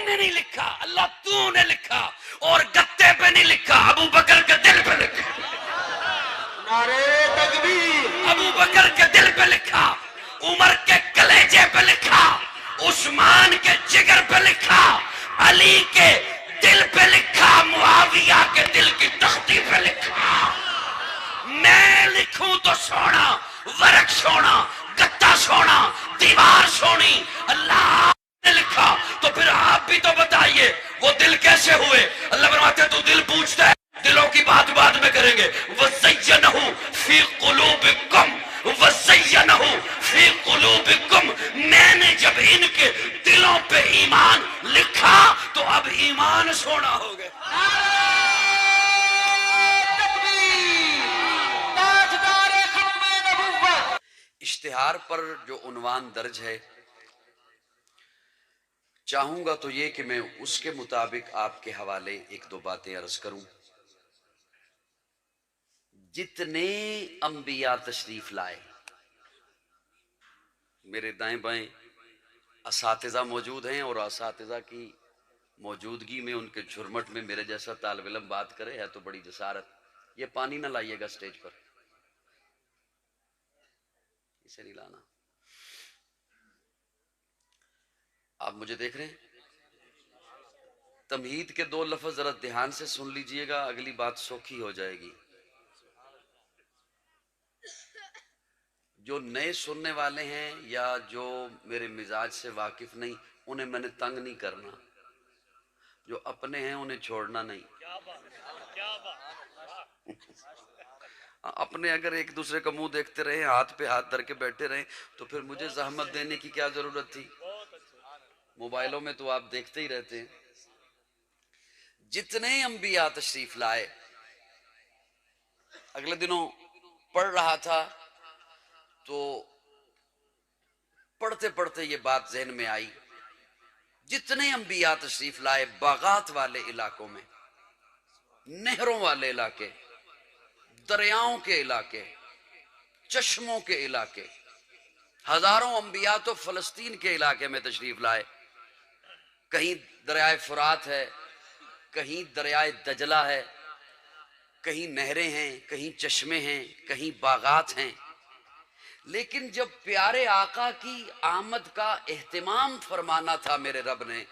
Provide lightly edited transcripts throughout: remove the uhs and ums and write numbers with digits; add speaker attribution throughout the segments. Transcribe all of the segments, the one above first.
Speaker 1: نے نہیں لکھا، اللہ تو نے لکھا، اور گتے پہ نہیں لکھا، ابو بکر کے دل پہ لکھا۔
Speaker 2: نعرہ تکبیر،
Speaker 1: ابو بکر کے دل پہ لکھا، عمر کے کلیجے پہ لکھا، عثمان کے جگر پہ لکھا، علی کے دل پہ لکھا، معاویہ کے دل کی تختی پہ لکھا۔ میں لکھوں تو سونا، ورق سونا، گتا سونا، دیوار سونی، اللہ نے لکھا تو پھر آپ بھی تو بتائیے وہ دل کیسے ہوئے؟ اللہ فرماتے ہیں تو دل پوچھتا ہے، دلوں کی بات بعد میں کریں گے۔ وَزَيَّنَهُ فِي قُلُوبِكُمْ وَزَيَّنَهُ فِي قُلُوبِكُمْ، میں نے جب ان کے دلوں پہ ایمان لکھا تو اب ایمان سونا ہو گیا۔
Speaker 2: تاجدار ختم نبوت۔
Speaker 1: اشتہار پر جو عنوان درج ہے، چاہوں گا تو یہ کہ میں اس کے مطابق آپ کے حوالے ایک دو باتیں عرض کروں۔ جتنے انبیاء تشریف لائے، میرے دائیں بائیں اساتذہ موجود ہیں، اور اساتذہ کی موجودگی میں ان کے جھرمٹ میں میرے جیسا طالب علم بات کرے ہے تو بڑی جسارت۔ یہ پانی نہ لائیے گا سٹیج پر، اسے نہیں لانا۔ آپ مجھے دیکھ رہے ہیں؟ تمہید کے دو لفظ ذرا دھیان سے سن لیجئے گا، اگلی بات سوکھی ہو جائے گی۔ جو نئے سننے والے ہیں یا جو میرے مزاج سے واقف نہیں، انہیں میں نے تنگ نہیں کرنا، جو اپنے ہیں انہیں چھوڑنا نہیں۔ اپنے اگر ایک دوسرے کا منہ دیکھتے رہے، ہاتھ پہ ہاتھ دھر کے بیٹھے رہے تو پھر مجھے زحمت دینے کی کیا ضرورت تھی؟ موبائلوں میں تو آپ دیکھتے ہی رہتے ہیں۔ جتنے انبیاء تشریف لائے، اگلے دنوں پڑھ رہا تھا تو پڑھتے پڑھتے یہ بات ذہن میں آئی، جتنے انبیاء تشریف لائے باغات والے علاقوں میں، نہروں والے علاقے، دریاؤں کے علاقے، چشموں کے علاقے، ہزاروں انبیاء تو فلسطین کے علاقے میں تشریف لائے۔ کہیں دریائے فرات ہے، کہیں دریائے دجلہ ہے، کہیں نہریں ہیں، کہیں چشمے ہیں، کہیں باغات ہیں۔ لیکن جب پیارے آقا کی آمد کا اہتمام فرمانا تھا میرے رب نے،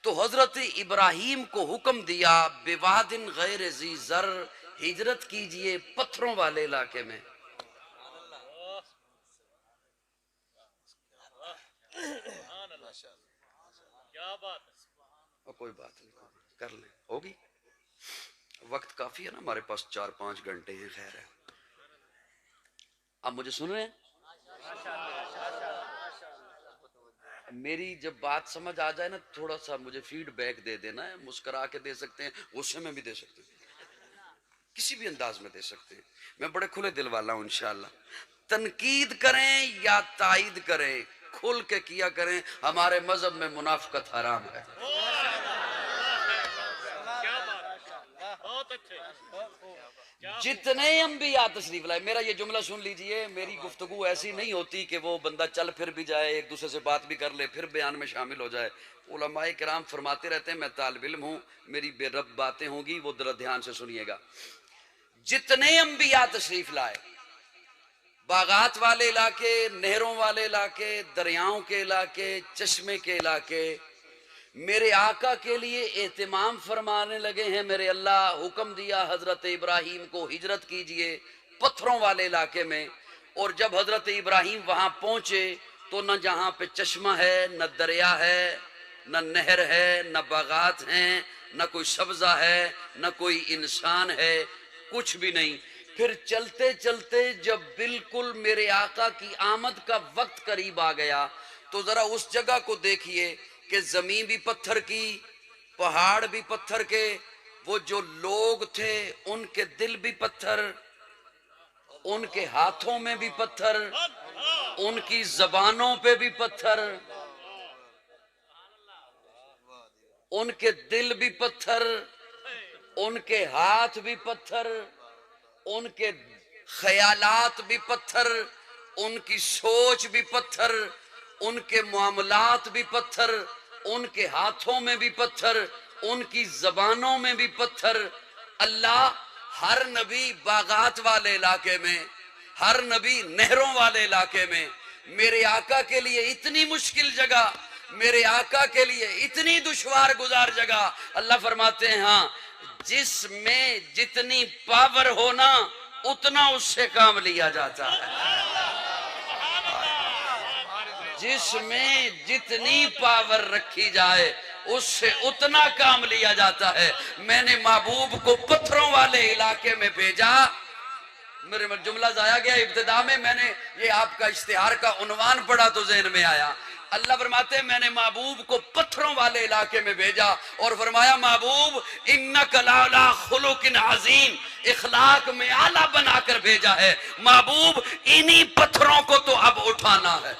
Speaker 1: تو حضرت ابراہیم کو حکم دیا بواد غیر ذی زر، ہجرت کیجئے پتھروں والے علاقے میں۔ کوئی بات نہیں، کر لیں، ہوگی، وقت کافی ہے نا ہمارے پاس، 4-5 گھنٹے ہیں، خیر ہے۔ اب مجھے سن رہے ہیں؟ میری جب بات سمجھ آ جائے نا، تھوڑا سا مجھے فیڈ بیک دے دینا ہے، مسکرا کے دے سکتے ہیں، غصے میں بھی دے سکتے ہیں، کسی بھی انداز میں دے سکتے ہیں، میں بڑے کھلے دل والا ہوں انشاءاللہ۔ تنقید کریں یا تائید کریں، کھل کے کیا کریں، ہمارے مذہب میں منافقت حرام ہے۔ جتنے انبیاء تشریف لائے، میرا یہ جملہ سن لیجئے، میری گفتگو ایسی نہیں ہوتی کہ وہ بندہ چل پھر بھی جائے، ایک دوسرے سے بات بھی کر لے، پھر بیان میں شامل ہو جائے۔ علماء کرام فرماتے رہتے ہیں، میں طالب علم ہوں، میری بے رب باتیں ہوں گی، وہ ذرا دھیان سے سنیے گا۔ جتنے انبیاء تشریف لائے، باغات والے علاقے، نہروں والے علاقے، دریاؤں کے علاقے، چشمے کے علاقے، میرے آقا کے لیے اہتمام فرمانے لگے ہیں۔ میرے اللہ حکم دیا حضرت ابراہیم کو ہجرت کیجئے پتھروں والے علاقے میں، اور جب حضرت ابراہیم وہاں پہنچے تو نہ جہاں پہ چشمہ ہے، نہ دریا ہے، نہ نہر ہے، نہ باغات ہیں، نہ کوئی سبزہ ہے، نہ کوئی انسان ہے، کچھ بھی نہیں۔ پھر چلتے چلتے جب بالکل میرے آقا کی آمد کا وقت قریب آ گیا تو ذرا اس جگہ کو دیکھیے کہ زمین بھی پتھر کی، پہاڑ بھی پتھر کے، وہ جو لوگ تھے ان کے دل بھی پتھر، ان کے ہاتھوں میں بھی پتھر، ان کی زبانوں پہ بھی پتھر، ان کے دل بھی پتھر، ان کے ہاتھ بھی پتھر، ان کے خیالات بھی پتھر، ان کی سوچ بھی پتھر، ان کے معاملات بھی پتھر، ان کے ہاتھوں میں بھی پتھر، ان کی زبانوں میں بھی پتھر. اللہ ہر نبی باغات والے علاقے میں، ہر نبی نہروں والے علاقے میں، میرے آقا کے لیے اتنی مشکل جگہ، میرے آقا کے لیے اتنی دشوار گزار جگہ. اللہ فرماتے ہیں ہاں جس میں جتنی پاور ہونا اتنا اس سے کام لیا جاتا ہے. جس میں جتنی پاور رکھی جائے اس سے اتنا کام لیا جاتا ہے. میں نے محبوب کو پتھروں والے علاقے میں بھیجا. میرے جملہ ضائع گیا ابتدا میں نے یہ آپ کا اشتہار کا عنوان پڑھا تو ذہن میں آیا. اللہ فرماتے ہیں میں نے محبوب کو پتھروں والے علاقے میں بھیجا اور فرمایا محبوب انک لعلی خلق عظیم، اخلاق میں اعلیٰ بنا کر بھیجا ہے. محبوب انہی پتھروں کو تو اب اٹھانا ہے،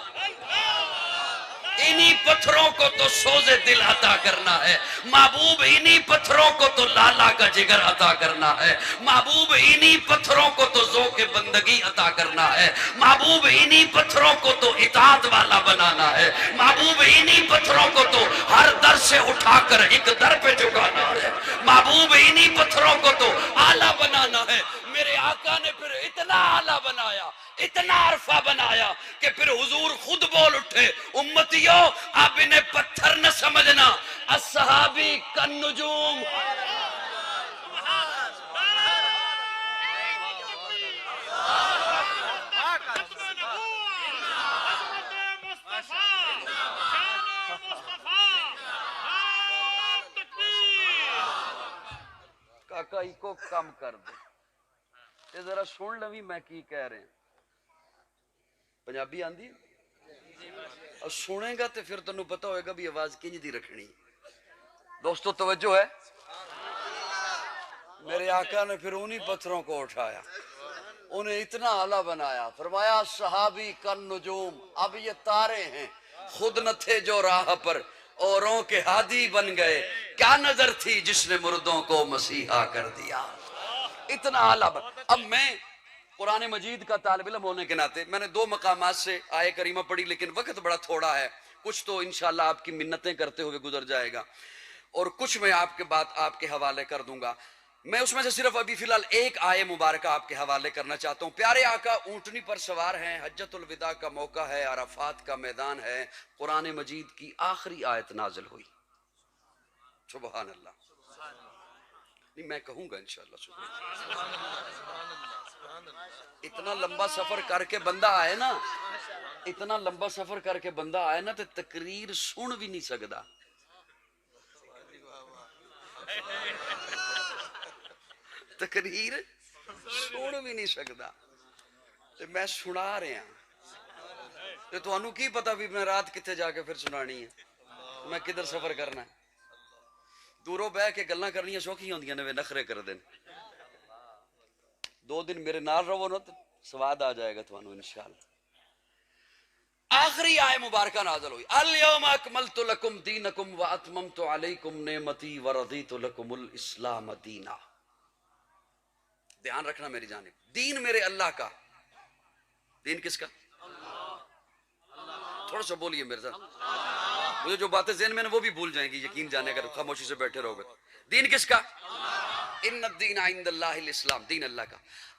Speaker 1: انہی پتھروں کو تو سوز دل عطا کرنا ہے. محبوب انہی پتھروں کو تو لالا کا جگر عطا کرنا ہے. محبوب انہی پتھروں کو تو ذوق بندگی عطا کرنا ہے. محبوب انہی پتھروں کو تو اطاعت والا بنانا ہے. محبوب انہی پتھروں کو تو ہر در سے اٹھا کر ایک در پہ جھکانا ہے. محبوب انہی پتھروں کو تو اعلیٰ بنانا ہے. میرے آقا نے پھر اتنا اعلیٰ بنایا، اتنا عرفہ بنایا کہ پھر حضور خود بول اٹھے امتیوں آپ انہیں پتھر نہ سمجھنا، الصحابی کالنجوم. کاکائی کو کم کر دے یہ ذرا سن لوی میں کی کہہ رہے ہیں. پنجابی آندی اور سنے گا تو پھر تنوں پتا ہوئے گا بھی آواز کنج دی رکھنی. دوستو توجہ ہے. میرے آقا نے پھر انہی پتھروں کو اٹھایا، انہیں اتنا اعلیٰ بنایا. فرمایا صحابی کالنجوم، اب یہ تارے ہیں خود نہ تھے جو راہ پر اوروں کے ہادی بن گئے. کیا نظر تھی جس نے مردوں کو مسیحا کر دیا. اتنا اعلیٰ اب میں قرآن مجید کا طالب علم ہونے کے ناطے میں نے 2 مقامات سے آیے کریمہ پڑھی، لیکن وقت بڑا تھوڑا ہے. کچھ تو انشاءاللہ آپ کی منتیں کرتے ہوئے گزر جائے گا اور کچھ میں آپ کے بات آپ کے حوالے کر دوں گا. میں اس میں سے صرف ابھی فی الحال ایک آیے مبارکہ آپ کے حوالے کرنا چاہتا ہوں. پیارے آقا اونٹنی پر سوار ہیں، حجۃ الوداع کا موقع ہے، عرفات کا میدان ہے. قرآن مجید کی آخری آیت نازل ہوئی. سبحان اللہ. نہیں میں کہوں گا انشاءاللہ سبحان اللہ. اتنا لمبا سفر کر کے بندہ آئے نا، اتنا لمبا سفر کر کے بندہ آئے نا تو تقریر سن بھی نہیں سکتا. تقریر سن بھی نہیں سکتا. میں سنا رہا ہوں تو انہوں کی پتا بھی میں رات کتے جا کے پھر سنانی ہے، میں کدھر سفر کرنا ہے. دوروں بہ کے گلاں کرنیاں سوکھی ہوندیاں نے، نخرے کر دین. 2 دن میرے نال رہو نا تو سواد آ جائے گا تو انشاءاللہ. آخری آیت مبارکہ نازل ہوئی. الیوم اکملت لکم دینکم واتممت علیکم نعمتی ورضیت لکم الاسلام دینا. دھیان رکھنا میری جانب، دین میرے اللہ کا. دین کس کا؟ تھوڑا سا بولیے میرے ساتھ. مجھے جو باتیں ذہن میں نے وہ بھی بھول جائیں گی، یقین جانے اگر خاموشی سے بیٹھے رہو گے. دین کس کا؟ ان الدین عند اللہ الاسلام. دین اللہ کا.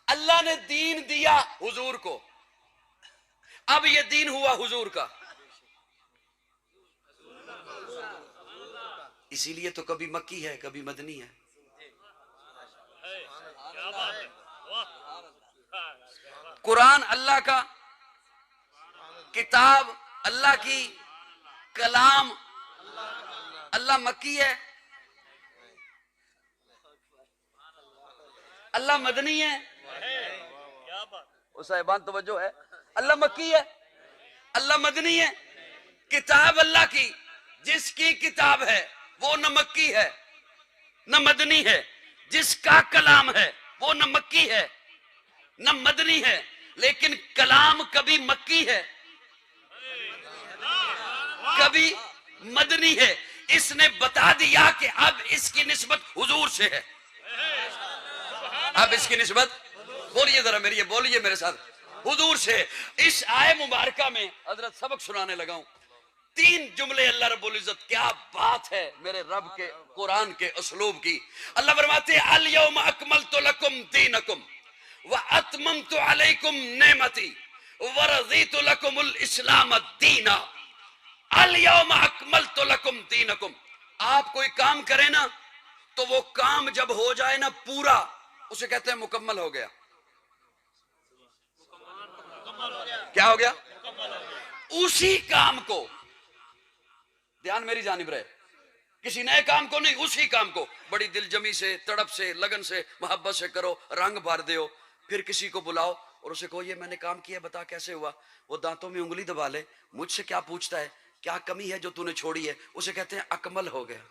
Speaker 1: اللہ نے دین دیا حضور کو، اب یہ دین ہوا حضور کا. اسی لیے تو کبھی مکی ہے کبھی مدنی ہے. قرآن اللہ کا، کتاب اللہ کی، کلام اللہ مکی ہے، اللہ مدنی ہے. صاحبان توجہ ہے. اللہ مکی ہے، اللہ مدنی ہے. کتاب اللہ کی، جس کی کتاب ہے وہ نہ مکی ہے نہ مدنی ہے. جس کا کلام ہے وہ نہ مکی ہے نہ مدنی ہے. لیکن کلام کبھی مکی ہے کبھی مدنی ہے. اس نے بتا دیا کہ اب اس کی نسبت حضور سے ہے. اب اس کی نسبت، بولیے ذرا میری، بولیے میرے ساتھ، حضور سے. اس آیت مبارکہ میں حضرت سبق سنانے لگا ہوں. تین جملے اللہ رب العزت، کیا بات ہے میرے رب کے قرآن کے اسلوب کی. اللہ فرماتے ہیں الیوم اکملت لکم دینکم واتممت علیکم نعمتی ورضیت لکم الاسلام دینا. الیوم اکملت لکم دینکم. آپ کوئی کام کریں نا تو وہ کام جب ہو جائے نا پورا، اسے کہتے ہیں مکمل ہو گیا. کیا ہو گیا؟ اسی کام کو، دھیان میری جانب رہے، کسی نئے کام کو نہیں، اسی کام کو بڑی دل جمی سے، تڑپ سے، لگن سے، محبت سے کرو، رنگ بھر دیو. پھر کسی کو بلاؤ اور اسے کہو یہ میں نے کام کیا، بتا کیسے ہوا. وہ دانتوں میں انگلی دبا لے، مجھ سے کیا پوچھتا ہے، کیا کمی ہے جو تو نے چھوڑی ہے، اسے کہتے ہیں اکمل ہو گیا.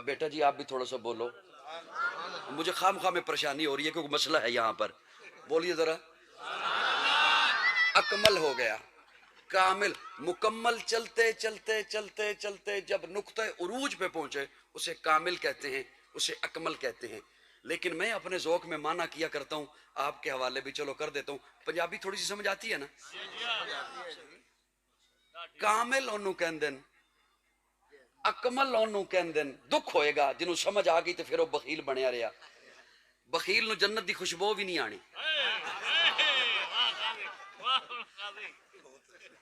Speaker 1: بیٹا جی آپ بھی تھوڑا سا بولو، مجھے خام خواہ میں پریشانی ہو رہی ہے کیونکہ مسئلہ ہے یہاں پر. بولیے ذرا. اکمل ہو گیا، کامل، مکمل. چلتے چلتے چلتے چلتے جب نقطہ عروج پہ پہنچے اسے کامل کہتے ہیں، اسے اکمل کہتے ہیں. لیکن میں اپنے ذوق میں معنی کیا کرتا ہوں، آپ کے حوالے بھی چلو کر دیتا ہوں. پنجابی تھوڑی سی سمجھ آتی ہے نا. کامل انہوں کہندن، اکمل انہوں کہندن. دکھ ہوئے گا جنہوں سمجھ آ گئی تو پھر وہ بخیل بنیا رہا. بخیل نو جنت دی خوشبو بھی نہیں آنی،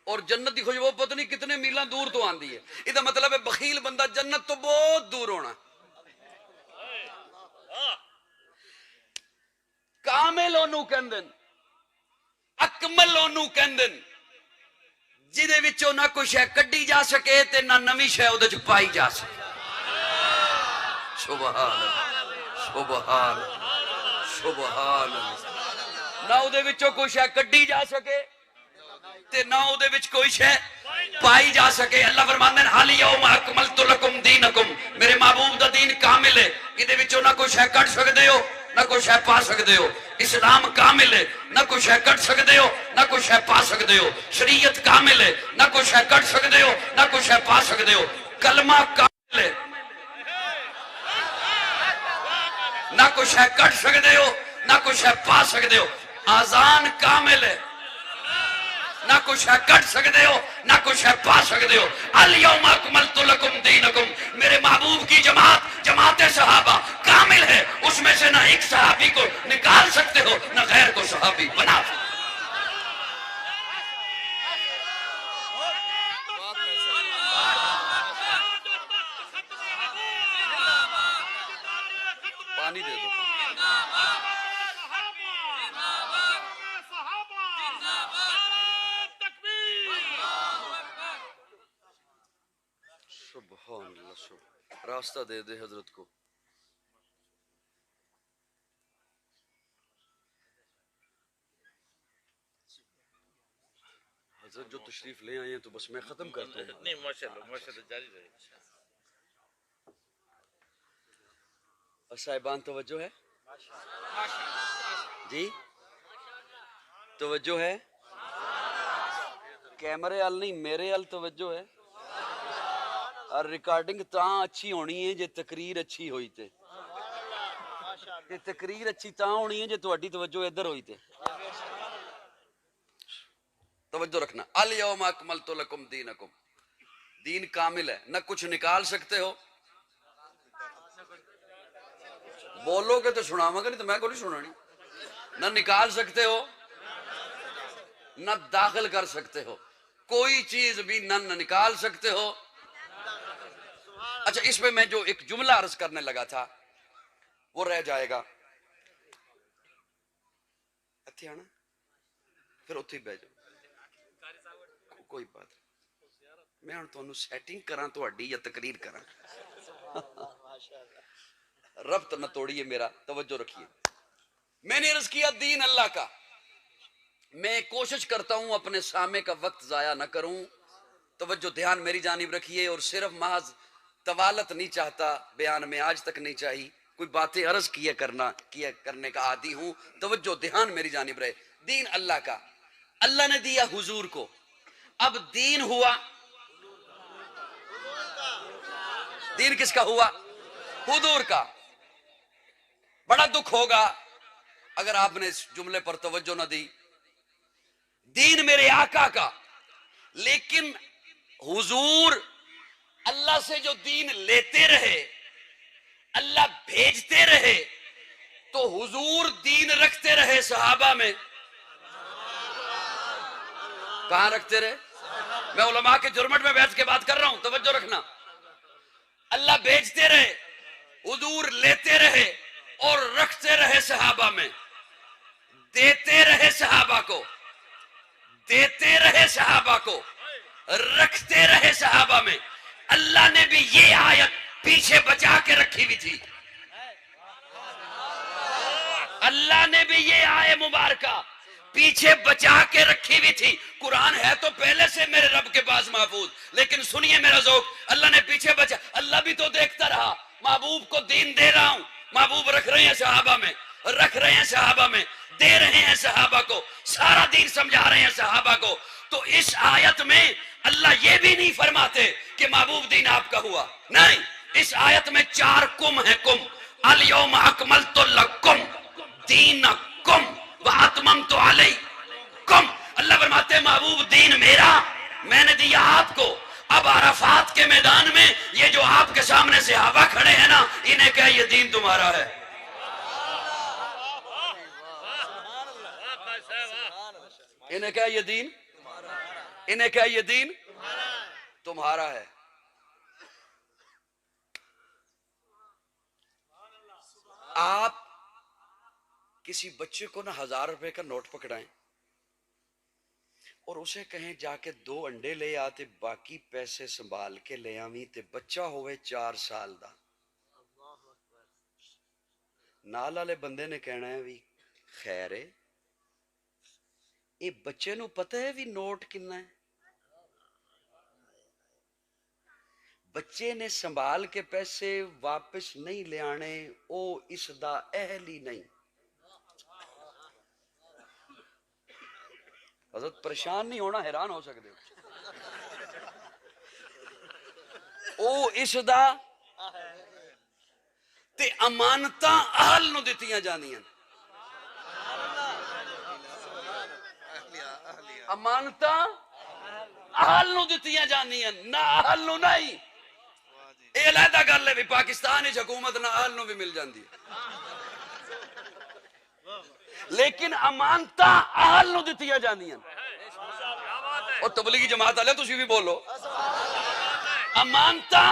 Speaker 1: اور جنت دی خوشبو پتہ نہیں کتنے میلاں دور تو آندی ہے. یہ مطلب ہے بخیل بندہ جنت تو بہت دور ہونا. کامل انہوں کہندن، اکمل انہوں کہندن جدے وچوں نہ کوئی شے کڈی جا سکے تے نہ نویں شے اودے وچ پائی جا سکے. سبحان اللہ، سبحان اللہ، سبحان اللہ. نہ اودے وچوں کوئی شے کڈی جا سکے تے نہ اودے وچ کوئی شے پائی جا سکے. اللہ فرماندے ہیں الیوم اکملت لکم دینکم، میرے محبوب دا دین کامل ہے، ایدے وچوں نہ کوئی شے کڈ سکدے ہو نہ کوئی شے پا سکدے ہو. اسلام کامل ہے، نہ کوئی شے کڈ سکدے ہو نہ کوئی شے پا سکدے ہو. شریعت کامل ہے، نہ کوئی شے کڈ سکدے ہو نہ کوئی شے پا سکدے ہو. کلمہ کامل ہے، نہ کوئی شے کڈ سکدے ہو نہ کوئی شے پا سکدے ہو. آذان کامل ہے، نہ کوئی شے کٹ سکتے ہو نہ کوئی شے پا سکتے ہو. الیوم اکملت لکم دینکم، میرے محبوب کی جماعت، جماعت صحابہ کامل ہے، اس میں سے نہ ایک صحابی کو نکال سکتے ہو نہ غیر کو صحابی بنا سکتے. پانی دے دو. سبحان اللہ، سبحان. راستہ دے دے حضرت کو. حضرت جو تشریف لے آئے ہیں تو بس میں ختم کرتا ہوں.
Speaker 3: نہیں ماشاءاللہ ماشاءاللہ جاری رہے.
Speaker 1: صاحبان توجہ ہے جی، توجہ ہے. کیمرے ال نہیں میرے ال توجہ ہے. اور ریکارڈنگ تاں اچھی ہونی ہے جے تقریر اچھی ہوئی تے، تقریر اچھی تاں ہونی ہے جے تہاڈی توجہ ادھر ہوئی تے. توجہ رکھنا. الیوم اکملت لکم دینکم، دین کامل ہے، نہ کچھ نکال سکتے ہو. بولو گے تو سناواں گا، نہیں تو میں کو نہیں سنانی. نہ نکال سکتے ہو نہ داخل کر سکتے ہو، کوئی چیز بھی نہ نکال سکتے ہو. اچھا اس پہ میں جو ایک جملہ عرض کرنے لگا تھا وہ رہ جائے گا. اتھے آنا پھر اتھے ہی بہ جاؤ، کوئی بات نہیں. میں ہن تانوں سیٹنگ کراں تہاڈی یا تقریر کراں، ربط نہ توڑیے میرا. توجہ رکھیے. میں نے عرض کیا دین اللہ کا، میں کوشش کرتا ہوں اپنے سامع کا وقت ضائع نہ کروں. توجہ دھیان میری جانب رکھیے. اور صرف محض طوالت نہیں چاہتا، بیان میں آج تک نہیں چاہی، کوئی باتیں عرض کیا کرنے کا عادی ہوں. توجہ دھیان میری جانب رہے. دین اللہ کا، اللہ نے دیا حضور کو. اب دین ہوا، دین کس کا ہوا؟ حضور کا. بڑا دکھ ہوگا اگر آپ نے اس جملے پر توجہ نہ دی. دین میرے آقا کا، لیکن حضور اللہ سے جو دین لیتے رہے، اللہ بھیجتے رہے، تو حضور دین رکھتے رہے صحابہ میں. کہاں رکھتے رہے؟ میں علماء کے جرمٹ میں بیٹھ کے بات کر رہا ہوں، توجہ رکھنا. اللہ بھیجتے رہے، حضور لیتے رہے اور رکھتے رہے صحابہ میں، دیتے رہے صحابہ کو، دیتے رہے صحابہ کو، رکھتے رہے صحابہ میں. اللہ نے بھی یہ آیت پیچھے بچا کے رکھی ہوئی تھی. اللہ نے بھی یہ آیت مبارکہ پیچھے بچا کے رکھی ہوئی تھی. قرآن ہے تو پہلے سے میرے رب کے پاس محفوظ، لیکن سنیے میرا ذوق، اللہ نے پیچھے بچا. اللہ بھی تو دیکھتا رہا، محبوب کو دین دے رہا ہوں، محبوب رکھ رہے ہیں صحابہ میں، رکھ رہے ہیں صحابہ میں، دے رہے ہیں صحابہ کو، سارا دین سمجھا رہے ہیں صحابہ کو. تو اس آیت میں اللہ یہ بھی نہیں فرماتے کہ محبوب دین آپ کا ہوا، نہیں. اس آیت میں 4 کم ہے. کم الیوم اکملت لکم دینکم واتممت علیکم. اللہ فرماتے ہیں محبوب دین میرا، میں نے دیا آپ کو. اب عرفات کے میدان میں یہ جو آپ کے سامنے صحابہ کھڑے ہیں نا، انہیں کہا یہ دین تمہارا ہے. انہیں کہا یہ دین، انہیں کہا یہ دین تمہارا ہے. آپ کسی بچے کو نا 1000 روپے کا نوٹ پکڑائیں اور اسے کہیں جا کے 2 انڈے لے آتے، باقی پیسے سنبھال کے لے آویں، تے بچہ ہوئے 4 سال دا. نال والے بندے نے کہنا ہے بھی خیر ہے، یہ بچے نو پتہ ہے بھی نوٹ کنا ہے. بچے نے سنبھال کے پیسے واپس نہیں لے آنے، او اس دا اہل ہی نہیں. حضرت پریشان نہیں ہونا، حیران ہو سکتے ہو. او اس دا تے امانتاں اہل نو دتیاں جانیاں. امانتاں اہل نو دتیاں جانیاں، نہ اہل نو نہیں. اے علیحدہ گل ہے بھی پاکستان وچ حکومت نہ اہل نو بھی مل جاندی ہے، لیکن امانتاں اہل نو دتیاں جانیاں. اور تبلیغی جماعت والے تسی بھی بولو، امانتاں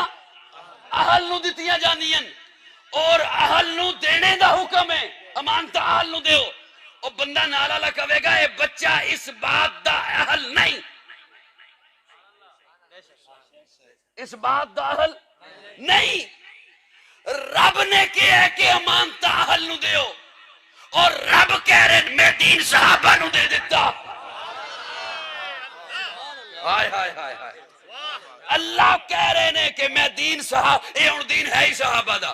Speaker 1: اہل نو دتیاں جانیاں اور اہل نو دینے دا حکم ہے. امانتاں اہل نو دیو. اور بندہ نالا لکھوے گا اے بچہ اس بات دا اہل نہیں، اس بات دا اہل نہیں. رب نے کہا ہے کہ امانتاں اہل نو دیو، اور رب کہہ رہے میں دین صحابہ نو دے دیتا. ہائے ہائے ہائے ہائے. اللہ کہہ رہے نے کہ میں دین صحابہ، اے ہن دین ہے ہی صحابہ دا.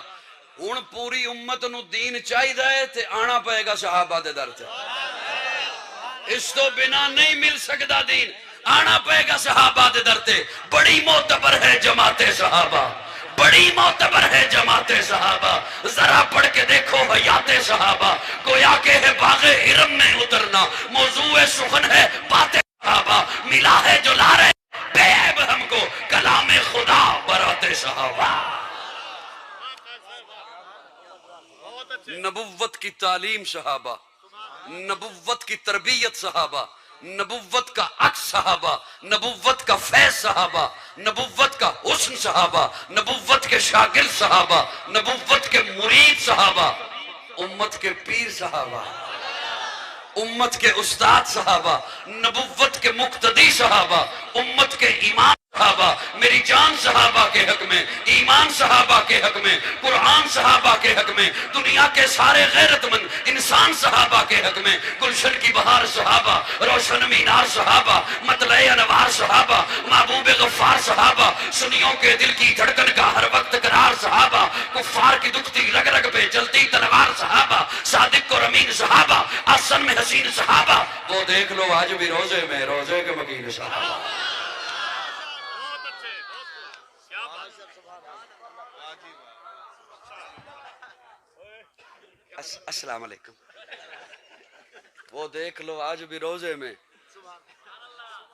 Speaker 1: ہن پوری امت نو دین چاہیے تے آنا پائے گا صحابہ دے در تے. اس تو بنا نہیں مل سکتا دین، آنا پائے گا صحابہ دے در تے. بڑی معتبر ہے جماعت صحابہ، بڑی معتبر ہے جماعت صحابہ. ذرا پڑھ کے دیکھو حیات صحابہ. گویا کہ ہے باغ حرم میں اترنا، موضوع سخن ہے بات صحابہ. ملا ہے جو لا رہے بے عیب ہم کو کلام خدا برات صحابہ. نبوت کی تعلیم صحابہ، نبوت کی تربیت صحابہ، نبوت کا عکس صحابہ، نبوت کا فیض صحابہ، نبوت کا حسن صحابہ، نبوت کے شاگرد صحابہ، نبوت کے مرید صحابہ، امت کے پیر صحابہ، امت کے استاد صحابہ، نبوت کے مقتدی صحابہ، امت کے امام صحابہ. میری جان صحابہ کے حق میں، ایمان صحابہ کے حق میں، قرآن صحابہ کے حق میں، دنیا کے سارے غیرت مند انسان صحابہ کے حق میں. گلشن کی بہار صحابہ، روشن مینار صحابہ، مطلع انوار صحابہ، محبوب غفار صحابہ، سنیوں کے دل کی دھڑکن کا ہر وقت قرار صحابہ، کفار کی دکھتی رگ رگ پہ جلتی تلوار صحابہ، صادق اور امین صحابہ، آسن میں حسین صحابہ. وہ دیکھ لو آج بھی روزے میں روزے کے مکین صحابہ. السلام علیکم. وہ دیکھ لو آج بھی روزے میں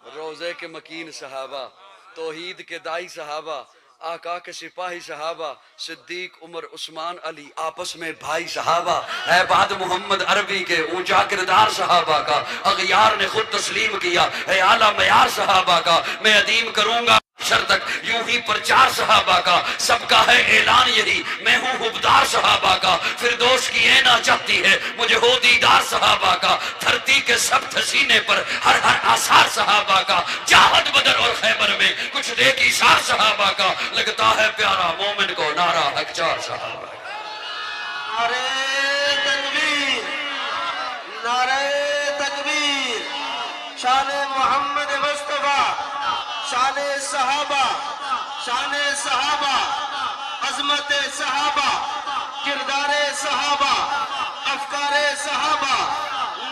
Speaker 1: روزے کے مکین صحابہ، توحید کے دائی صحابہ، آقا کے سپاہی صحابہ، صدیق عمر عثمان علی آپس میں بھائی صحابہ، ہے بعد محمد عربی کے اونچا کردار صحابہ کا، اغیار نے خود تسلیم کیا ہے اعلیٰ معیار صحابہ کا، میں ادیم کروں گا شر تک یوں ہی پرچار صحابہ کا، سب کا ہے اعلان یہی میں ہوں حبدار صحابہ کا، فردوس کی اینا چاہتی ہے مجھے ہو دیدار صحابہ کا، دھرتی کے سب سینے پر ہر ہر آثار صحابہ کا، جاہد بدر اور خیبر میں کچھ دیکھ اشار صحابہ کا، لگتا ہے پیارا مومن کو نعرہ حق چار صحابہ کا۔
Speaker 2: نعرے تکبیر، نعرے تکبیر، شان محمد مصطفیٰ، شان صحابہ، شان صحابہ، عظمت صحابہ، کردار صحابہ، افکار صحابہ،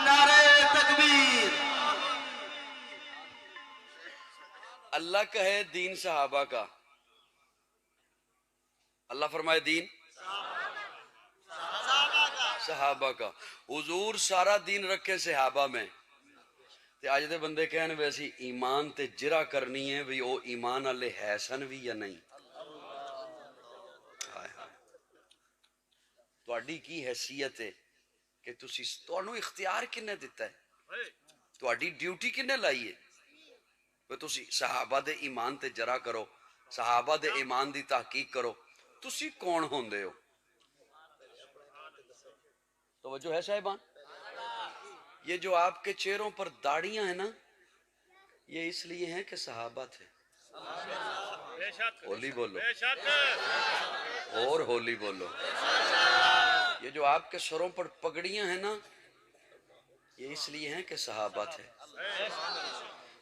Speaker 2: نعرے تکبیر۔
Speaker 1: اللہ کہے دین صحابہ کا، اللہ فرمائے دین صحابہ کا، حضور سارا دین رکھے صحابہ میں تے آج دے بندے کہنے ویسی ایمان تے جرا کرنی ہے بھی او ایمان والے ہے سن بھی یا نہیں۔ ہائے ہائے، تہاڈی کی حیثیت ہے کہ تسی تانوں اختیار کنے دیتا ہے، تہاڈی ڈیوٹی کنے لائی ہے کہ تسی صحابہ دے ایمان تے جرا کرو، صحابہ دے ایمان دی تحقیق کرو، تسی کون ہوندے ہو؟ توجہ ہے صاحبان؟ یہ جو آپ کے چہروں پر داڑیاں ہیں نا، یہ اس لیے ہیں کہ صحابہ تھے۔ ہولی بولو اور ہولی بولو۔ یہ جو آپ کے سروں پر پگڑیاں ہیں نا، یہ اس لیے ہیں کہ صحابہ تھے۔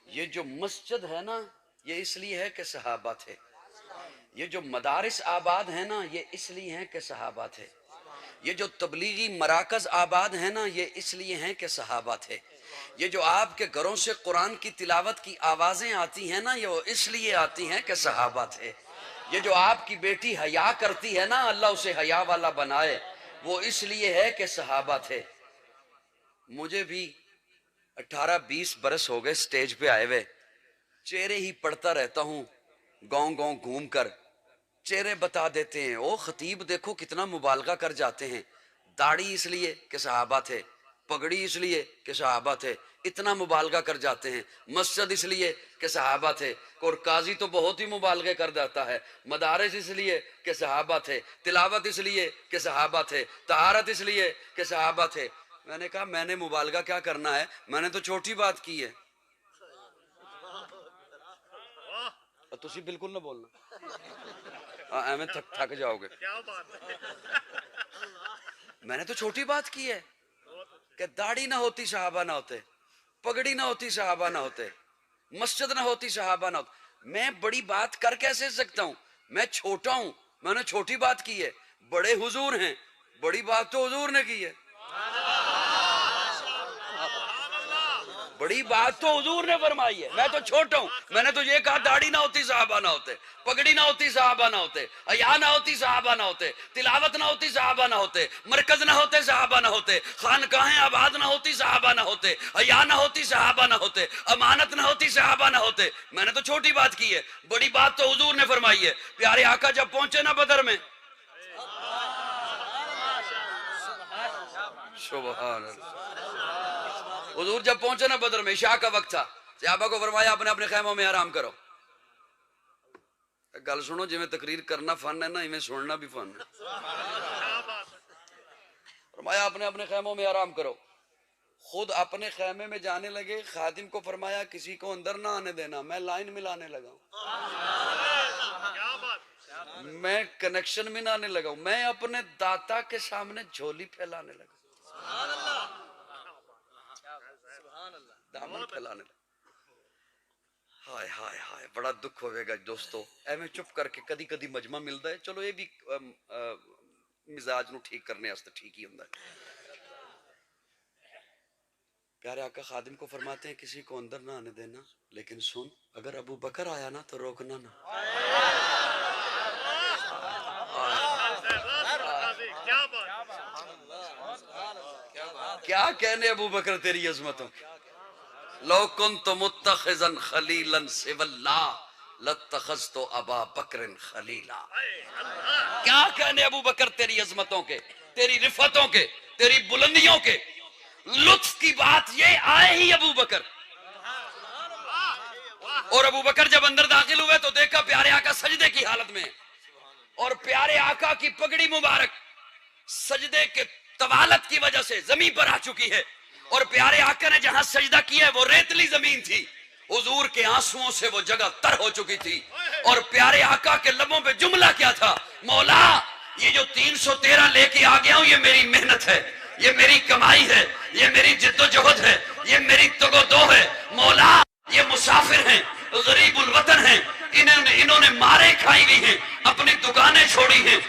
Speaker 1: یہ جو مسجد ہے نا، یہ اس لیے ہے کہ صحابہ تھے۔ یہ جو مدارس آباد ہیں نا، یہ اس لیے ہیں کہ صحابہ تھے۔ یہ جو تبلیغی مراکز آباد ہیں نا، یہ اس لیے ہیں کہ صحابہ تھے۔ یہ جو آپ کے گھروں سے قرآن کی تلاوت کی آوازیں آتی ہیں نا، یہ وہ اس لیے آتی ہیں کہ صحابہ تھے۔ یہ جو آپ کی بیٹی حیا کرتی ہے نا، اللہ اسے حیا والا بنائے، وہ اس لیے ہے کہ صحابہ تھے۔ مجھے بھی 18-20 برس ہو گئے سٹیج پہ آئے ہوئے، چہرے ہی پڑھتا رہتا ہوں گاؤں گاؤں گھوم کر، چہرے بتا دیتے ہیں۔ او خطیب دیکھو کتنا مبالغہ کر جاتے ہیں، داڑھی اس لیے کہ صحابہ تھے، پگڑی اس لیے کہ صحابہ تھے، اتنا مبالغہ کر جاتے ہیں، مسجد اس لیے کہ صحابہ تھے، اور قاضی تو بہت ہی مبالغے کر جاتا ہے، مدارس اس لیے کہ صحابہ تھے، تلاوت اس لیے کہ صحابہ تھے، طہارت اس لیے کہ صحابہ تھے۔ میں نے کہا میں نے مبالغہ کیا کرنا ہے، میں نے تو چھوٹی بات کی ہے۔ تسی بالکل نہ بولنا، ایویں تھک جاؤ گے۔ میں نے تو چھوٹی بات کی ہے کہ داڑھی نہ ہوتی صحابہ نہ ہوتے، پگڑی نہ ہوتی صحابہ نہ ہوتے، مسجد نہ ہوتی صحابہ نہ ہوتے۔ میں بڑی بات کر کیسے سکتا ہوں؟ میں چھوٹا ہوں، میں نے چھوٹی بات کی ہے۔ بڑے حضور ہیں، بڑی بات تو حضور نے کی ہے، بڑی بات تو حضور نے فرمائی ہے۔ میں تو چھوٹا ہوں، میں نے تو یہ کہا داڑھی نہ ہوتی صحابہ نہ ہوتے، پگڑی نہ ہوتی صحابہ نہ ہوتے، حیا نہ ہوتی صحابہ نہ ہوتے، تلاوت نہ ہوتی صحابہ نہ ہوتے، مرکز نہ ہوتے صحابہ نہ ہوتے، خانقاہیں آباد نہ ہوتی صحابہ نہ ہوتے، حیا نہ ہوتی صحابہ نہ ہوتے، امانت نہ ہوتی صحابہ نہ ہوتے۔ میں نے تو چھوٹی بات کی ہے، بڑی بات تو حضور نے فرمائی ہے۔ پیارے آقا جب پہنچے نا بدر میں، سبحان اللہ، حضور جب پہنچے نا بدر میں، عشاء کا وقت تھا، صحابہ کو فرمایا اپنے اپنے خیموں میں آرام کرو۔ گل سنو، جی میں تقریر کرنا فن ہے نا، میں سننا بھی فن ہے۔ فرمایا اپنے اپنے خیموں میں آرام کرو۔ خود اپنے خیمے میں جانے لگے، خادم کو فرمایا کسی کو اندر نہ آنے دینا، میں لائن ملانے لگا ہوں، میں کنیکشن میں نہ آنے لگا ہوں، میں اپنے داتا کے سامنے جھولی پھیلانے لگا، دامن پھیلانے لگا۔ ہائے ہائے ہائے، بڑا دکھ ہوئے گا دوستو، ایویں چپ کر کے کدی کدی مجمع ملتا ہے، چلو یہ بھی مزاج نو ٹھیک کرنے واسطے ٹھیک ہی ہوندا ہے۔ پیارے آقا خادم کو فرماتے ہیں کسی کو اندر نہ آنے دینا، لیکن سن اگر ابو بکر آیا نا تو روکنا نہ۔ کیا کہنے ابو بکر تیری عظمتوں، لو کنت متخذا خلیلا سوی اللہ لاتخذت ابا بکر خلیلا. کیا کہنے ابو بکر تیری عظمتوں کے، تیری رفتوں کے، تیری بلندیوں کے. لطف کی بات یہ آئے ہی ابو بکر. اور ابو بکر جب اندر داخل ہوئے تو دیکھا پیارے آقا سجدے کی حالت میں، اور پیارے آقا کی پگڑی مبارک سجدے کے طوالت کی وجہ سے زمین پر آ چکی ہے، اور پیارے آقا نے جہاں سجدہ کیا ہے وہ ریتلی زمین تھی. حضور کے آنسوؤں سے وہ جگہ تر ہو چکی تھی، اور پیارے آقا کے لبوں پہ جملہ کیا تھا؟ مولا یہ جو 313 لے کے آ گیا ہوں یہ میری محنت ہے، یہ میری کمائی ہے، یہ میری جد و جہد ہے، یہ میری تگ و دو ہے. مولا یہ مسافر ہیں، غریب الوطن ہیں، انہوں نے مارے کھائی ہوئی ہیں، اپنی دکانیں چھوڑی ہیں،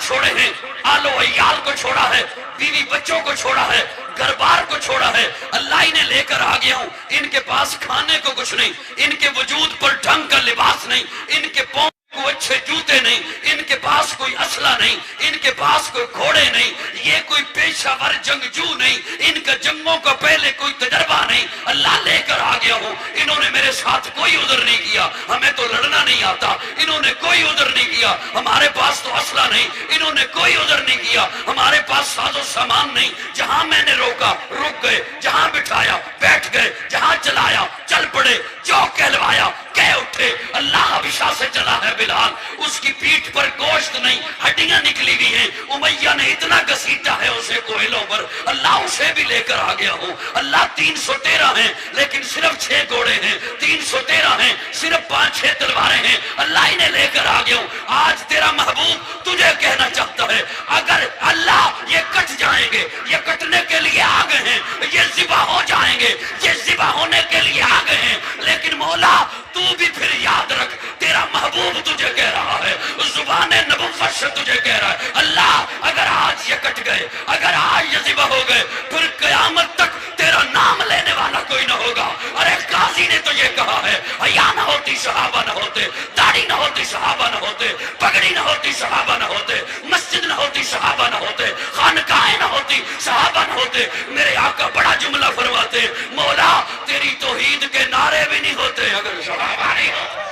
Speaker 1: چھوڑے ہیں، آل و عیال کو چھوڑا ہے، بیوی بچوں کو چھوڑا ہے، گھر بار کو چھوڑا ہے. اللہ انہیں لے کر آ گیا ہوں. ان کے پاس کھانے کو کچھ نہیں، ان کے وجود پر ڈھنگ کا لباس نہیں، ان کے پاؤں کو اچھے جوتے نہیں، ان کے پاس کوئی اسلحہ نہیں، ان کے پاس کوئی گھوڑے نہیں، یہ کوئی پیشہ ور جنگجو نہیں، ان کا جنگوں کا پہلے کوئی تجربہ نہیں. اللہ لے کر آ گیا ہوں. انہوں نے میرے ساتھ کوئی عذر نہیں کیا، ہمیں تو لڑنا نہیں آتا. انہوں نے کوئی عذر نہیں کیا، ہمارے پاس تو اسلحہ نہیں. انہوں نے کوئی عذر نہیں کیا، ہمارے پاس ساز و سامان نہیں. جہاں میں نے روکا رک گئے، جہاں بٹھایا بیٹھ گئے، جہاں چلایا چل پڑے، جو کہلوایا کہہ اٹھے. اللہ حبشہ سے چلا ہے بلال، اس کی پیٹھ پر گوشت نہیں، ہڈیاں نکلی ہوئی ہیں. امیہ نے اتنا گھسیٹا ہے اسے کوئلوں پر. اللہ اسے بھی لے کر آ گیا ہوں. اللہ 313 ہیں لیکن صرف 6 گھوڑے ہیں، 313 ہیں صرف 5-6 تلواریں ہیں. اللہ انہیں لے کر آ گیا ہوں. آج تیرا محبوب تجھے کہنا چاہتا ہے اگر اللہ یہ کٹ جائیں گے، یہ کٹنے کے لیے آ گئے ہیں، یہ ذبح ہو جائیں گے، یہ ذبح ہونے کے لیے آ گئے ہیں، لیکن مولا تو بھی پھر یاد رکھ تیرا محبوب تجھے کہہ رہا ہے، زبان نبوت سے تجھے کہہ رہا ہے. اللہ اگر آج یہ کٹ گئے، اگر آج یہ ذبح ہو گئے، پھر قیامت تک تیرا نام لینے والا کوئی نہ ہوگا. ارے قاضی نے تو یہ کہا ہے حیا نہ ہوتی صحابہ نہ ہوتے، داڑھی نہ ہوتی صحابہ نہ ہوتے، پگڑی نہ ہوتی صحابہ نہ ہوتے، مسجد نہ ہوتی صحابہ نہ ہوتے، خانقاہیں نہ ہوتی صحابہ نہ ہوتے. میرے آقا بڑا جملہ فرماتے مولا تیری توحید کے نعرے بھی نہیں ہوتے اگر صحابہ نہیں ہوتے.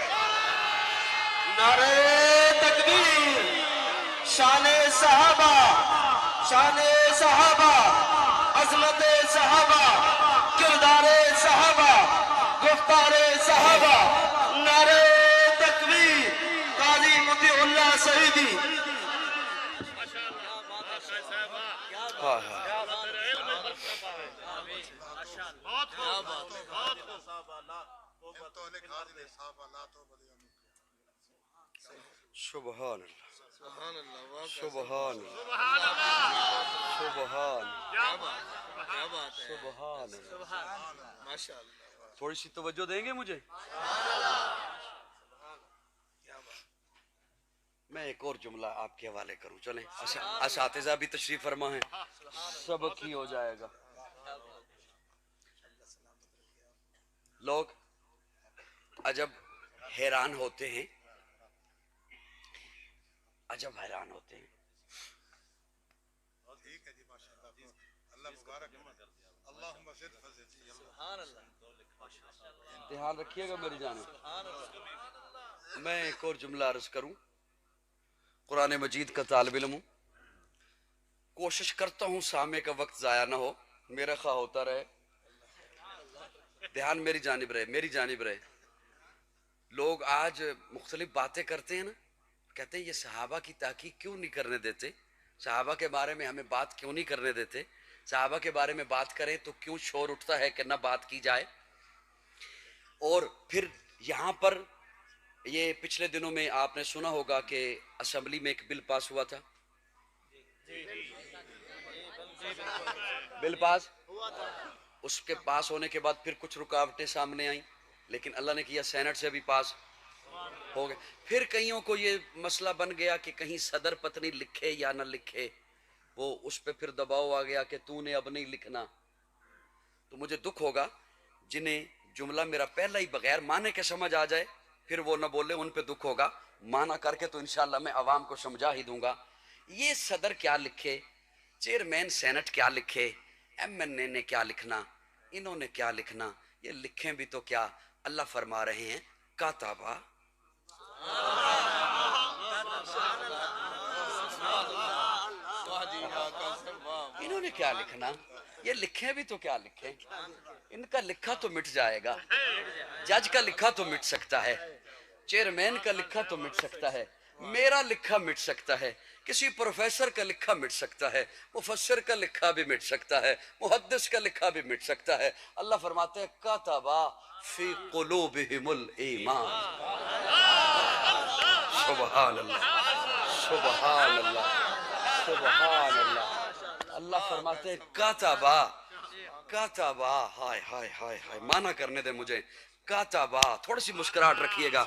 Speaker 2: نعرے تکبیر. شان صحابہ، شان صحابہ، عظمت صحابہ، کردار صحابہ، گفتار صحابہ. نعرے تکبیر. قاضی مطیع اللہ سعیدی.
Speaker 1: سبحان اللہ، سبحان اللہ، سبحان سبحان اللہ. تھوڑی سی توجہ دیں گے مجھے؟ میں ایک اور جملہ آپ کے حوالے کروں. چلیں اساتذہ بھی تشریف فرما ہیں، سبق ہی ہو جائے گا. لوگ عجب حیران ہوتے ہیں، عجب حیران ہوتے ہیں. دھیان رکھیے گا میری جانب. میں ایک اور جملہ عرض کروں. قرآن مجید کا طالب علم ہوں، کوشش کرتا ہوں سامع کا وقت ضائع نہ ہو، میرا خواہ ہوتا رہے. دھیان میری جانب رہے، میری جانب رہے. لوگ آج مختلف باتیں کرتے ہیں نا، کہتے ہیں یہ صحابہ کی تحقیق کیوں نہیں کرنے دیتے، صحابہ کے بارے میں ہمیں بات کیوں نہیں کرنے دیتے، صحابہ کے بارے میں بات کریں تو کیوں شور اٹھتا ہے کہ نہ بات کی جائے. اور پھر یہاں پر یہ پچھلے دنوں میں آپ نے سنا ہوگا کہ اسمبلی میں ایک بل پاس ہوا تھا. بل پاس، اس کے پاس ہونے کے بعد پھر کچھ رکاوٹیں سامنے آئیں، لیکن اللہ نے کیا سینٹ سے بھی پاس ہو گئے. پھر کئیوں کو یہ مسئلہ بن گیا کہ کہیں صدر پتنی لکھے یا نہ لکھے، وہ اس پہ پھر دباؤ آ گیا کہ تو نے اب نہیں لکھنا. تو مجھے دکھ ہوگا جنہیں جملہ میرا پہلا ہی بغیر معنی کے سمجھ آ جائے پھر وہ نہ بولے، ان پہ دکھ ہوگا. معنی کر کے تو انشاءاللہ میں عوام کو سمجھا ہی دوں گا. یہ صدر کیا لکھے، چیئرمین سینٹ کیا لکھے، ایم این اے نے کیا لکھنا، انہوں نے کیا لکھنا، یہ لکھیں بھی تو کیا، اللہ فرما رہے ہیں کاتبہ. انہوں نے کیا لکھنا، یہ لکھیں بھی تو کیا لکھیں، ان کا لکھا تو مٹ جائے گا. جج کا لکھا تو مٹ سکتا ہے، چیئرمین کا لکھا تو مٹ سکتا ہے، میرا لکھا مٹ سکتا ہے، کسی پروفیسر کا لکھا مٹ سکتا ہے، مفسر کا لکھا بھی مٹ سکتا ہے، محدث کا لکھا بھی مٹ سکتا ہے. اللہ فرماتے ہیں کاتبا فی قلوبہم الایمان. سبحان اللہ، سبحان اللہ، سبحان اللہ. اللہ فرماتے ہیں کاتبا، کاتبا، ہائے ہائے ہائے ہائے، مانا کرنے دے مجھے. کاتبا، تھوڑی سی مسکراہٹ رکھیے گا.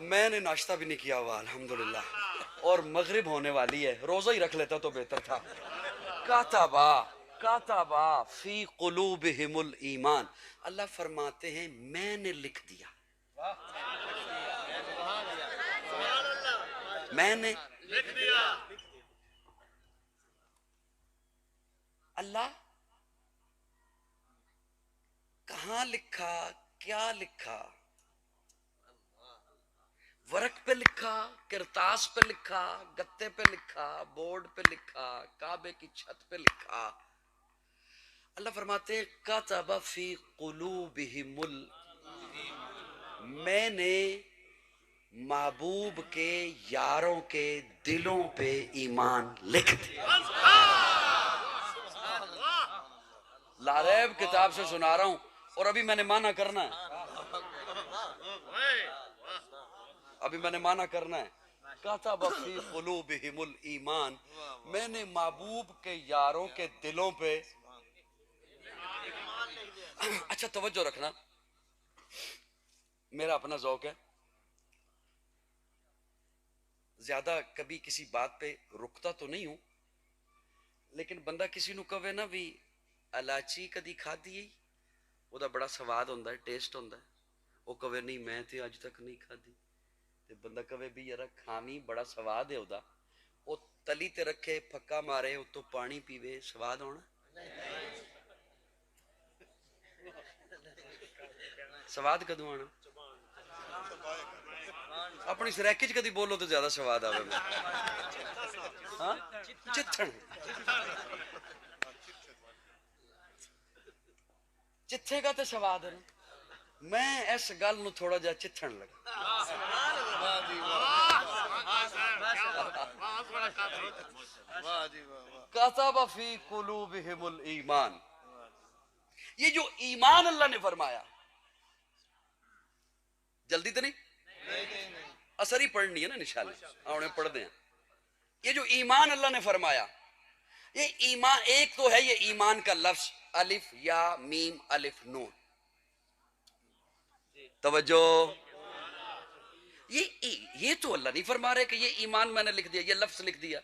Speaker 1: میں نے ناشتہ بھی نہیں کیا ہوا الحمدللہ، اور مغرب ہونے والی ہے، روزہ ہی رکھ لیتا تو بہتر تھا. کاتبا، کاتبا فی قلوبہم الایمان. اللہ فرماتے ہیں میں نے لکھ دیا، میں نے لکھ دیا. اللہ کہاں لکھا، کیا لکھا؟ ورق پہ لکھا، کرتاس پہ لکھا، گتے پہ لکھا، بورڈ پہ لکھا، کعبے کی چھت پہ لکھا. اللہ فرماتے ہیں کاتب فی قلوبہم میں نے محبوب کے یاروں کے دلوں پہ ایمان لکھ دیا. لاریب کتاب سے سنا رہا ہوں، اور ابھی میں نے مانا کرنا ہے، ابھی میں نے مانا کرنا ہے. کاتب فی قلوبہم الایمان، میں نے محبوب کے یاروں کے دلوں پہ. اچھا توجہ رکھنا، میرا اپنا ذوق ہے، زیادہ کبھی کسی بات پہ رکتا تو نہیں ہوں، لیکن بندہ کسی نو کہے نا بھی الاچی کدی کھادی ہے، وہ دا بڑا سواد ہوندہ ہے، ٹیسٹ ہوندہ ہے. وہ کہے نہیں میں تے اج تک نہیں کھادی، تے بندہ کہے بھی یارا کھاویں بڑا سواد ہے ادا. وہ تلی تے رکھے، پھکا مارے، اتوں پانی پیوے، سواد ہونا؟ سواد کدوں آنا؟ اپنی سریکی چ کدی بولو تو زیادہ سواد آوے. ہاں چتھن، چتھے کا تے سواد ہے. میں اس گل نو تھوڑا جا چتھن لگا. کاتب فی قلوبہم الایمان، یہ جو ایمان اللہ نے فرمایا، جلدی تو نہیں، اثر ہی پڑھنی ہے نا انشاءاللہ، انہیں پڑھ دیں. یہ جو ایمان اللہ نے فرمایا، یہ ایمان ایک تو ہے یہ ایمان کا لفظ الف یا میم الف نون. توجہ، یہ تو اللہ نہیں فرما رہے کہ یہ ایمان میں نے لکھ دیا، یہ لفظ لکھ دیا.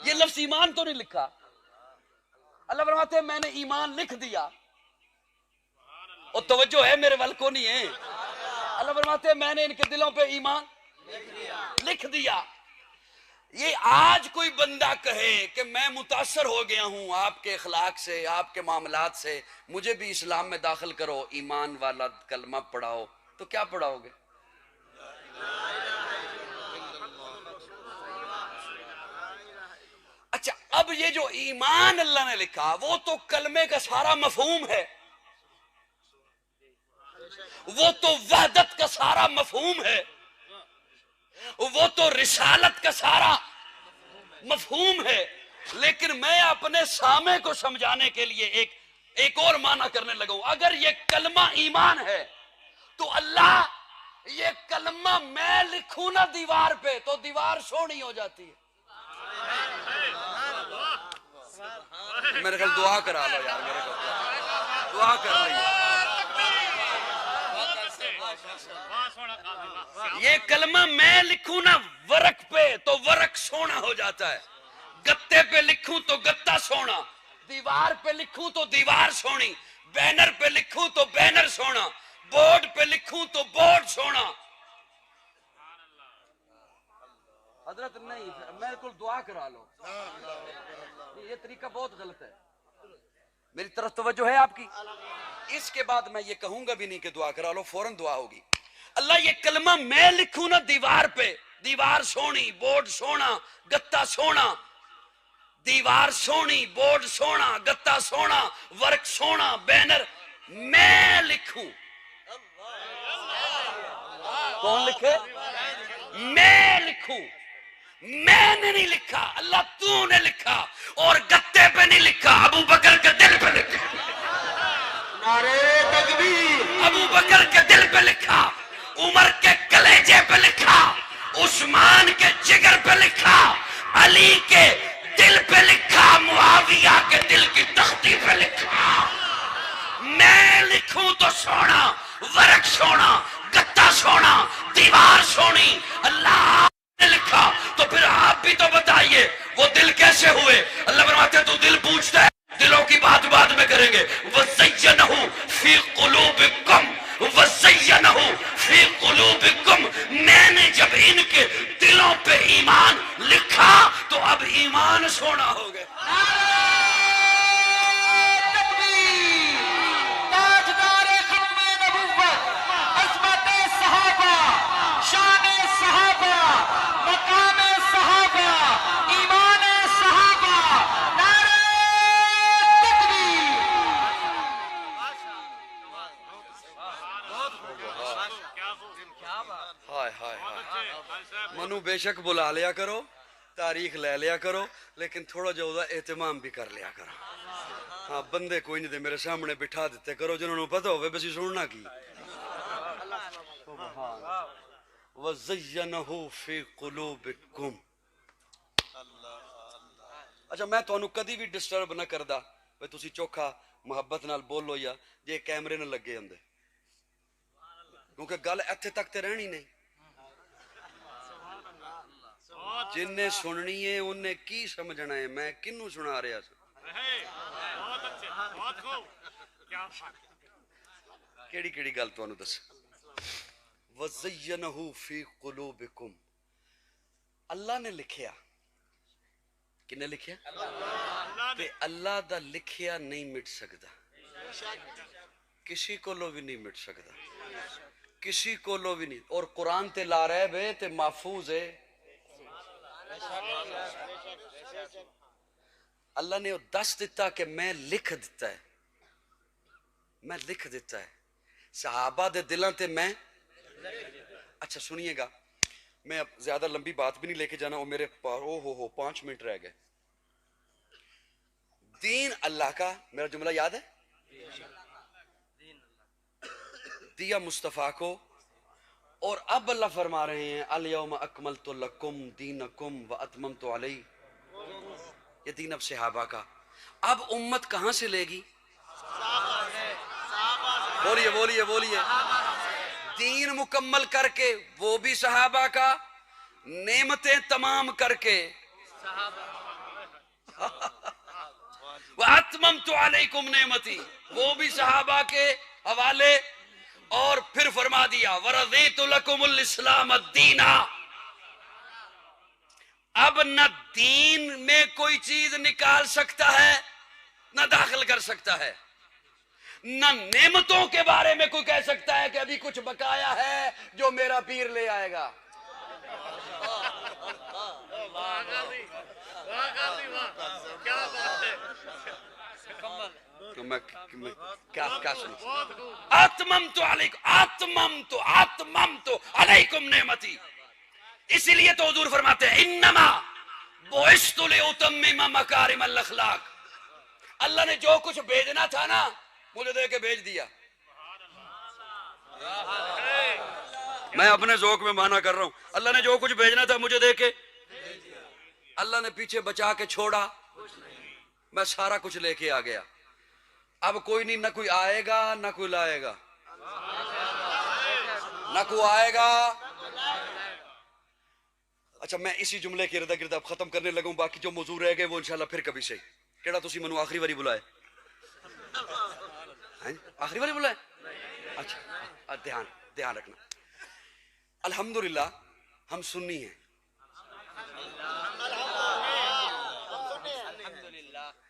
Speaker 1: یہ لفظ ایمان تو نہیں لکھا. اللہ فرماتے ہیں میں نے ایمان لکھ دیا. اور توجہ ہے میرے ول کو نہیں ہے. اللہ فرماتے ہیں میں نے ان کے دلوں پہ ایمان لکھ دیا. یہ آج کوئی بندہ کہے کہ میں متاثر ہو گیا ہوں آپ کے اخلاق سے، آپ کے معاملات سے، مجھے بھی اسلام میں داخل کرو، ایمان والا کلمہ پڑھاؤ، تو کیا پڑھاؤ گے؟ اچھا اب یہ جو ایمان اللہ نے لکھا وہ تو کلمے کا سارا مفہوم ہے، وہ تو وحدت کا سارا مفہوم ہے، وہ تو رسالت کا سارا مفہوم ہے. لیکن میں اپنے سامع کو سمجھانے کے لیے ایک اور معنی کرنے لگا ہوں. اگر یہ کلمہ ایمان ہے تو اللہ یہ کلمہ میں لکھوں نا دیوار پہ تو دیوار سونی ہو جاتی ہے. میرے خیال دعا کرا لو یار، میرے خیال دعا کر رہی ہے. یہ کلمہ میں لکھوں نا ورق پہ تو ورق سونا ہو جاتا ہے، گتے پہ لکھوں تو گتا سونا، دیوار پہ لکھوں تو دیوار سونی، بینر پہ لکھوں تو بینر سونا، بورڈ پہ لکھوں تو بورڈ سونا. حضرت نہیں میرے کو دعا کرا لو، یہ طریقہ بہت غلط ہے، میری طرف توجہ ہے آپ کی. اس کے بعد میں یہ کہوں گا بھی نہیں کہ دعا کرا لو، فوراً دعا ہوگی. اللہ یہ کلمہ میں لکھوں نا دیوار پہ، دیوار سونی، بورڈ سونا، گتا سونا، دیوار سونی، بورڈ سونا، گتا سونا، ورک سونا، بینر میں لکھوں. کون لکھے؟ میں لکھوں. میں نے نہیں لکھا، اللہ تو نے لکھا، اور گتے پہ نہیں لکھا، ابو بکر کے دل پہ لکھا.
Speaker 2: نعرے تکبیر،
Speaker 1: ابو بکر کے دل پہ لکھا، عمر کے کلیجے پہ لکھا، عثمان کے جگر پہ لکھا، علی کے دل پہ لکھا، معاویہ کے دل کی تختی پہ لکھا. میں لکھوں تو سونا، ورق سونا، گتا سونا، دیوار سونی. اللہ نے لکھا تو پھر آپ بھی تو بتائیے وہ دل کیسے ہوئے. اللہ فرماتے تو دل پوچھتا ہے، دلوں کی بات بعد میں کریں گے. وَزَيَّنَهُ فِي قُلُوبِكُمْ وَزَيَّنَهُ فِي قُلُوبِكُمْ. میں نے جب ان کے دلوں پہ ایمان لکھا تو اب ایمان سونا ہو گئے.
Speaker 2: تکبیر، تاجدار ختم نبوت، عظمت صحابہ، شان صحابہ، مقام صحابہ، ایمان صحابہ. نعرے تکبیر.
Speaker 1: ہائے ہائے ہائے. منو بے شک بلا لیا کرو، تاریخ لے لیا کرو، لیکن تھوڑا جو اہتمام بھی کر لیا کرو. ہاں بندے کوئی نہیں دے میرے سامنے بٹھا دیتے کرو جنہوں نے پتہ ہوئے بسی سننا کی. وَزَيَّنَهُ فِي قُلُوبِكُمْ. اچھا میں تانوں کدی بھی ڈسٹرب نہ کردا بھئی تسی چوکھا محبت نال بولو یا جے کیمرے نہ لگے ہوندے، کیونکہ گل ایتھے تک تے رہنی نہیں. جن نے سننی ہے انہیں کی سمجھنا ہے، میں کنوں سنا رہا سا. کیڑی کیڑی گل تانوں دس. وَزَيَّنَهُ فِي قُلُوبِكُمْ. اللہ نے لکھیا، کنے لکھیا؟ تے اللہ دا لکھیا نہیں مٹ سکدا، کسی کو لو بھی نہیں مٹ سکدا، کسی کو لو بھی نہیں. اور قرآن تے لا ریب ہے تے محفوظ ہے. اللہ نے وہ دس دیتا کہ میں لکھ دیتا ہے، میں لکھ دیتا ہے صحابہ دے دلوں تے میں. اچھا سنیے گا، میں اب زیادہ لمبی بات بھی نہیں لے کے جانا، وہ میرے ہو 5 منٹ رہ گئے. دین اللہ کا، میرا جملہ یاد ہے، دیا مصطفیٰ کو. اور اب اللہ فرما رہے ہیں الیوم اکملت لکم دینکم واتممت علی. یہ دین اب صحابہ کا. اب امت کہاں سے لے گی؟ بولیے بولیے بولیے. دین مکمل کر کے وہ بھی صحابہ کا، نعمتیں تمام کر کے وَأَتْمَمْتُ عَلَيْكُمْ نعمتی، وہ بھی صحابہ کے حوالے. اور پھر فرما دیا وَرَضِيتُ لَكُمُ الْإِسْلَامَ الدِّينَ. اب نہ دین میں کوئی چیز نکال سکتا ہے نہ داخل کر سکتا ہے، نہ نعمتوں کے بارے میں کوئی کہہ سکتا ہے کہ ابھی کچھ بقایا ہے جو میرا پیر لے آئے گا. میں کیا سنوں؟ اتممت علیکم نعمتی. اسی لیے تو حضور فرماتے ہیں انما بعثت لاتمم مکارم الاخلاق. اللہ نے جو کچھ بھیجنا تھا نا مجھے دے کے بھیج دیا. میں اپنے ذوق میں مانا کر رہا ہوں، اللہ نے جو کچھ بھیجنا تھا مجھے دے کے. اللہ نے پیچھے بچا کے چھوڑا، میں سارا کچھ لے کے آ گیا. اب کوئی نہیں، نہ کوئی آئے گا نہ کوئی لائے گا، نہ کوئی آئے گا. اچھا میں اسی جملے کے ارد گرد اب ختم کرنے لگوں، باقی جو موضوع رہ گئے وہ انشاءاللہ پھر کبھی سے. کیڑا تسی منو آخری باری بلائے؟ آخری باری بلائے؟ اچھا دھیان رکھنا. الحمدللہ ہم سنی ہیں،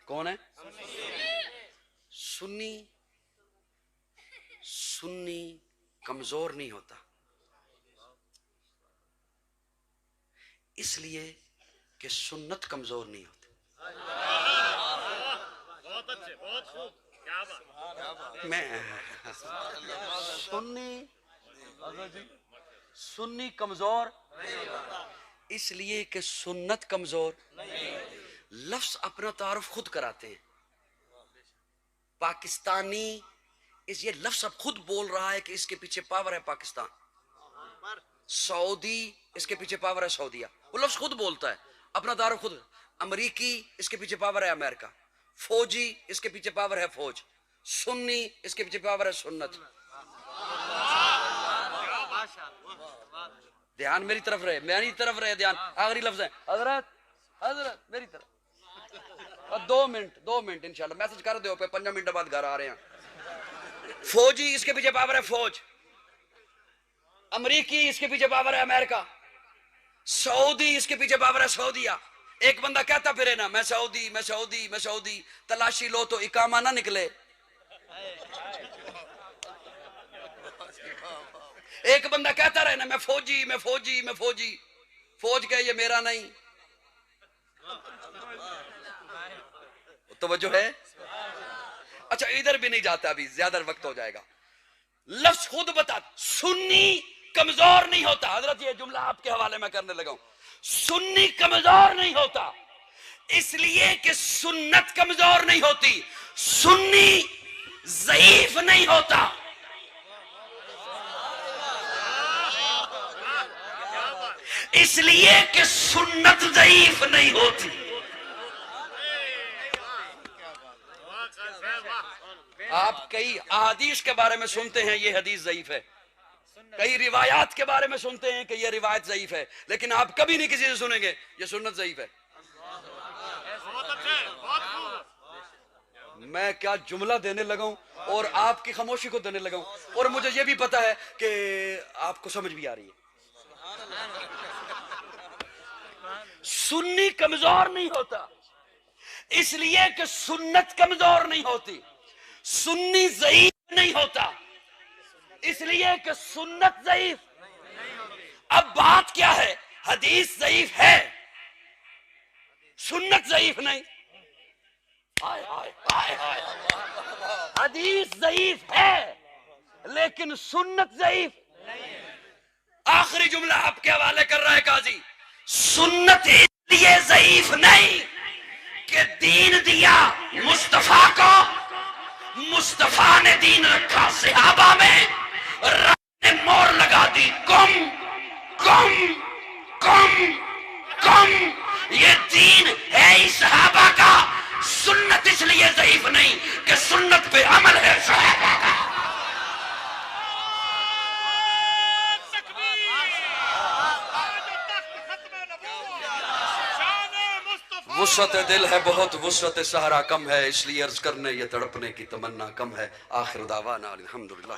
Speaker 1: کون ہے؟ سنی کمزور نہیں ہوتا، اس لیے کہ سنت کمزور نہیں ہوتی۔ میں سنی کمزور اس لیے کہ سنت کمزور۔ لفظ اپنا تعارف خود کراتے ہیں۔ پاکستانی یہ لفظ اب خود بول رہا ہے کہ اس کے پیچھے پاور ہے پاکستان۔ سعودی اس کے پیچھے پاور ہے سعودیہ، وہ لفظ خود بولتا ہے، اپنا تعارف خود۔ امریکی اس کے پیچھے پاور ہے امریکہ، فوجی اس کے پیچھے پاور ہے فوج، سنی اس کے پیچھے پاور ہے سنت۔ دھیان میری طرف رہے دھیان، آخری لفظ ہے حضرت میری طرف۔ 2 منٹ انشاءاللہ میسج کر دو پہ 5 منٹ بعد گھر آ رہے ہیں۔ فوجی اس کے پیچھے پاور ہے فوج، امریکی اس کے پیچھے پاور ہے امریکہ، سعودی اس کے پیچھے پاور ہے سعودیہ۔ ایک بندہ کہتا پھرے نا میں سعودی، تلاشی لو تو اقامہ نہ نکلے۔ ایک بندہ کہتا رہے نا میں فوجی، فوج کہ یہ میرا نہیں۔ توجہ ہے؟ اچھا ادھر بھی نہیں جاتا، ابھی زیادہ وقت ہو جائے گا۔ لفظ خود بتا، سنی کمزور نہیں ہوتا۔ حضرت یہ جملہ آپ کے حوالے میں کرنے لگا ہوں۔ سنی کمزور نہیں ہوتا اس لیے کہ سنت کمزور نہیں ہوتی، سنی ضعیف نہیں ہوتا۔ اس لیے کہ سنت ضعیف نہیں ہوتی۔ آپ کئی احادیث کے بارے میں سنتے ہیں یہ حدیث ضعیف ہے، کئی روایات کے بارے میں سنتے ہیں کہ یہ روایت ضعیف ہے، لیکن آپ کبھی نہیں کسی سے سنیں گے یہ سنت ضعیف ہے۔ میں کیا جملہ دینے لگا ہوں اور آپ کی خاموشی کو دینے لگا ہوں، اور مجھے یہ بھی پتا ہے کہ آپ کو سمجھ بھی آ رہی ہے۔ سنی کمزور نہیں ہوتا اس لیے کہ سنت کمزور نہیں ہوتی، سنی ضعیف نہیں ہوتا اس لیے کہ سنت ضعیف۔ اب بات کیا ہے؟ حدیث ضعیف ہے، سنت ضعیف نہیں۔ حدیث ضعیف ہے لیکن سنت ضعیف۔ آخری جملہ آپ کے حوالے کر رہا ہے قاضی، سنت اس لیے ضعیف نہیں کہ دین دیا مصطفیٰ کو، مصطفیٰ نے دین رکھا صحابہ میں، رب نے مور لگا دی کم یہ دین ہے ہی صحابہ کا۔ سنت اس لیے ضعیف نہیں کہ سنت پہ عمل ہے صحابہ کا۔ وسعت دل ہے بہت، وسعت سہارا کم ہے، اس لیے عرض کرنے یہ تڑپنے کی تمنا کم ہے۔ آخر دعوانا الحمدللہ۔